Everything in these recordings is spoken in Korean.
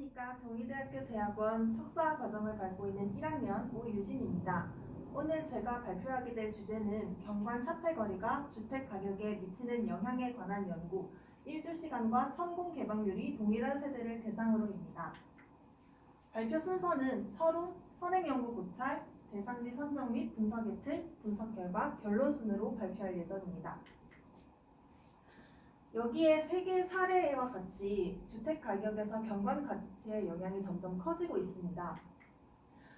안녕하십니까. 동의대학교 대학원 석사 과정을 밟고 있는 1학년 오유진입니다. 오늘 제가 발표하게 될 주제는 경관 차폐거리가 주택 가격에 미치는 영향에 관한 연구, 1주 시간과 천공 개방률이 동일한 세대를 대상으로입니다. 발표 순서는 서론, 선행연구 고찰, 대상지 선정 및 분석의 틀, 분석 결과, 결론 순으로 발표할 예정입니다. 여기에 세계 사례와 같이 주택 가격에서 경관 가치의 영향이 점점 커지고 있습니다.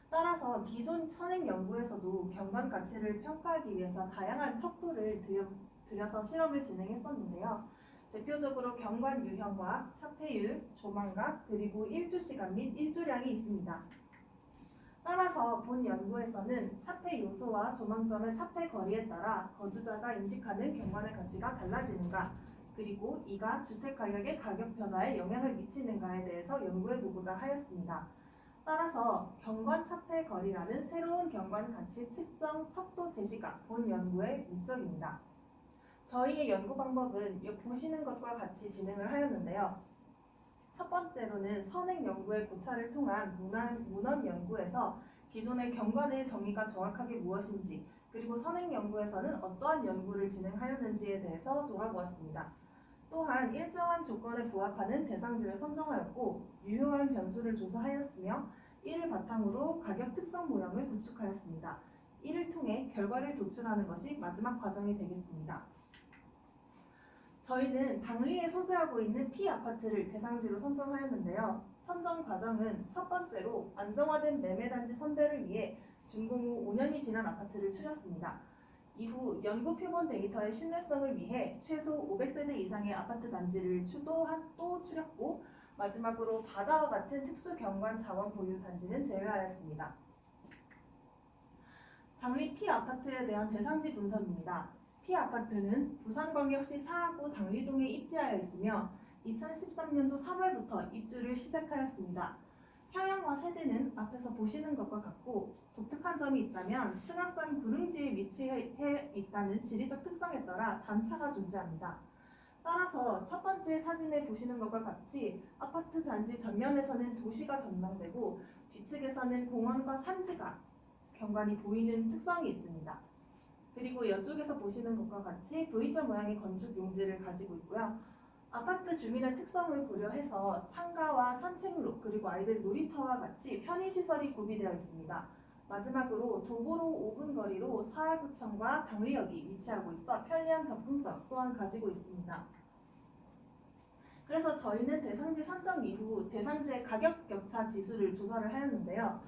따라서 기존 선행 연구에서도 경관 가치를 평가하기 위해서 다양한 척도를 들여서 실험을 진행했었는데요. 대표적으로 경관 유형과 차폐율, 조망각, 그리고 일주 시간 및 일주량이 있습니다. 따라서 본 연구에서는 차폐 요소와 조망점의 차폐 거리에 따라 거주자가 인식하는 경관의 가치가 달라지는가, 그리고 이가 주택 가격의 가격 변화에 영향을 미치는가에 대해서 연구해보고자 하였습니다. 따라서 경관 차폐 거리라는 새로운 경관 가치 측정 척도 제시가 본 연구의 목적입니다. 저희의 연구 방법은 보시는 것과 같이 진행을 하였는데요. 첫 번째로는 선행 연구의 고찰을 통한 문헌 연구에서 기존의 경관의 정의가 정확하게 무엇인지, 그리고 선행 연구에서는 어떠한 연구를 진행하였는지에 대해서 돌아보았습니다. 또한 일정한 조건에 부합하는 대상지를 선정하였고 유효한 변수를 조사하였으며 이를 바탕으로 가격 특성 모형을 구축하였습니다. 이를 통해 결과를 도출하는 것이 마지막 과정이 되겠습니다. 저희는 당리에 소재하고 있는 P아파트를 대상지로 선정하였는데요. 선정 과정은 첫 번째로 안정화된 매매단지 선별을 위해 준공 후 5년이 지난 아파트를 추렸습니다. 이후 연구 표본 데이터의 신뢰성을 위해 최소 500세대 이상의 아파트 단지를 또 추렸고, 마지막으로 바다와 같은 특수 경관 자원 보유 단지는 제외하였습니다. 당리 P아파트에 대한 대상지 분석입니다. P아파트는 부산광역시 사하구 당리동에 입지하여 있으며 2013년도 3월부터 입주를 시작하였습니다. 평형과 세대는 앞에서 보시는 것과 같고 독특한 점이 있다면 승악산 구릉지에 위치해 있다는 지리적 특성에 따라 단차가 존재합니다. 따라서 첫 번째 사진에 보시는 것과 같이 아파트 단지 전면에서는 도시가 전망되고 뒤측에서는 공원과 산지가 경관이 보이는 특성이 있습니다. 그리고 이쪽에서 보시는 것과 같이 V자 모양의 건축 용지를 가지고 있고요. 아파트 주민의 특성을 고려해서 상가와 산책로, 그리고 아이들 놀이터와 같이 편의시설이 구비되어 있습니다. 마지막으로 도보로 5분 거리로 사하구청과 당리역이 위치하고 있어 편리한 접근성 또한 가지고 있습니다. 그래서 저희는 대상지 선정 이후 대상지의 가격 격차 지수를 조사를 하였는데요.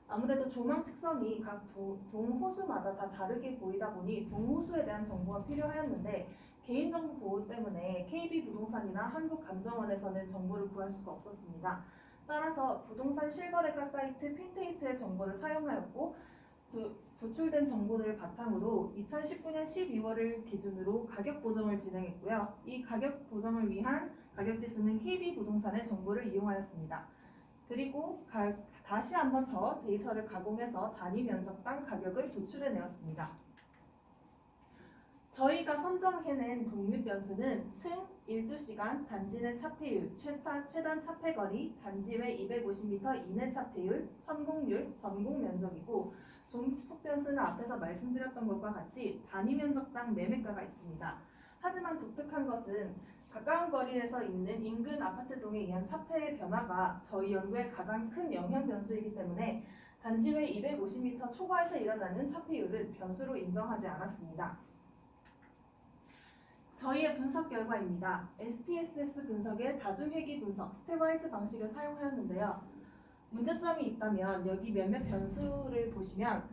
아무래도 조망 특성이 각 동호수마다 다 다르게 보이다 보니 동호수에 대한 정보가 필요하였는데 개인정보 보호 때문에 KB부동산이나 한국감정원에서는 정보를 구할 수가 없었습니다. 따라서 부동산 실거래가 사이트 핀테이트의 정보를 사용하였고 도출된 정보를 바탕으로 2019년 12월을 기준으로 가격 보정을 진행했고요. 이 가격 보정을 위한 가격지수는 KB부동산의 정보를 이용하였습니다. 그리고 다시 한 번 더 데이터를 가공해서 단위 면적당 가격을 도출해내었습니다. 저희가 선정해낸 독립 변수는 층, 일주시간, 단지 내 차폐율, 최단 차폐거리, 단지 외 250m 이내 차폐율, 선공률, 전공 면적이고 종속 변수는 앞에서 말씀드렸던 것과 같이 단위 면적당 매매가가 있습니다. 하지만 독특한 것은 가까운 거리에서 있는 인근 아파트동에 의한 차폐의 변화가 저희 연구의 가장 큰 영향 변수이기 때문에 단지 외 250m 초과에서 일어나는 차폐율은 변수로 인정하지 않았습니다. 저희의 분석 결과입니다. SPSS 분석의 다중회귀 분석, 스텝와이즈 방식을 사용하였는데요. 문제점이 있다면 여기 몇몇 변수를 보시면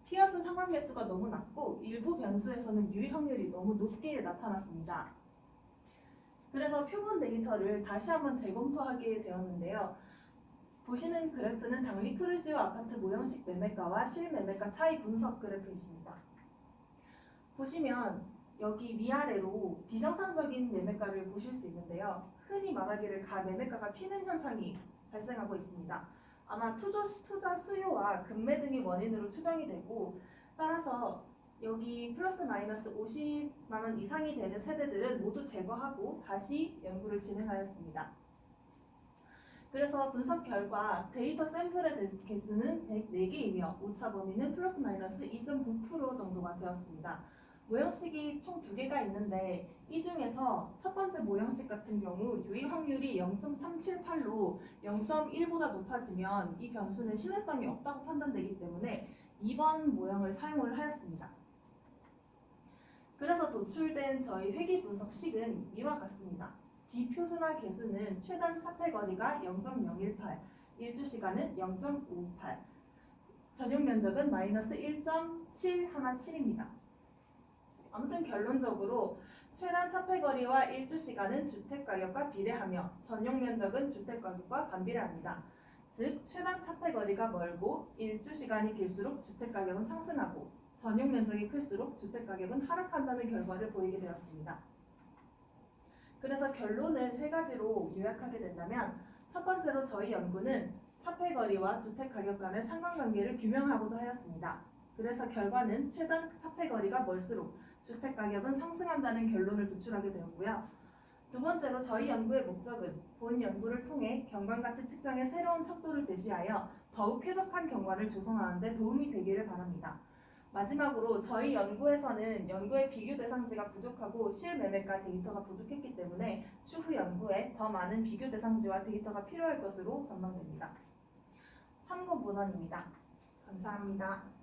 피어슨 상관 개수가 너무 낮고 일부 변수에서는 유의 확률이 너무 높게 나타났습니다. 그래서 표본 데이터를 다시 한번 재검토하게 되었는데요. 보시는 그래프는 당리 크루지오 아파트 모형식 매매가와 실매매가 차이 분석 그래프이십니다. 보시면 여기 위아래로 비정상적인 매매가를 보실 수 있는데요. 흔히 말하기를 매매가가 튀는 현상이 발생하고 있습니다. 아마 투자 수요와 급매 등이 원인으로 추정이 되고, 따라서 여기 플러스 마이너스 50만원 이상이 되는 세대들은 모두 제거하고 다시 연구를 진행하였습니다. 그래서 분석 결과 데이터 샘플의 개수는 104개이며 오차 범위는 플러스 마이너스 2.9% 정도가 되었습니다. 모형식이 총 2개가 있는데 이 중에서 첫 번째 모형식 같은 경우 유의 확률이 0.378로 0.1보다 높아지면 이 변수는 신뢰성이 없다고 판단되기 때문에 2번 모형을 사용을 하였습니다. 그래서 도출된 저희 회귀 분석식은 이와 같습니다. 비표준화 개수는 최단 차폐거리가 0.018, 일주시간은 0.58, 전용 면적은 마이너스 1.717입니다. 아무튼 결론적으로 최단 차폐거리와 일주시간은 주택가격과 비례하며 전용 면적은 주택가격과 반비례합니다. 즉 최단 차폐거리가 멀고 일주시간이 길수록 주택가격은 상승하고 전용 면적이 클수록 주택가격은 하락한다는 결과를 보이게 되었습니다. 그래서 결론을 3가지로 요약하게 된다면 첫 번째로 저희 연구는 차폐거리와 주택가격 간의 상관관계를 규명하고자 하였습니다. 그래서 결과는 최단 차폐거리가 멀수록 주택가격은 상승한다는 결론을 도출하게 되었고요. 두 번째로 저희 연구의 목적은 본 연구를 통해 경관가치 측정의 새로운 척도를 제시하여 더욱 쾌적한 경관을 조성하는 데 도움이 되기를 바랍니다. 마지막으로 저희 연구에서는 연구의 비교 대상지가 부족하고 실매매가 데이터가 부족했기 때문에 추후 연구에 더 많은 비교 대상지와 데이터가 필요할 것으로 전망됩니다. 참고 문헌입니다. 감사합니다.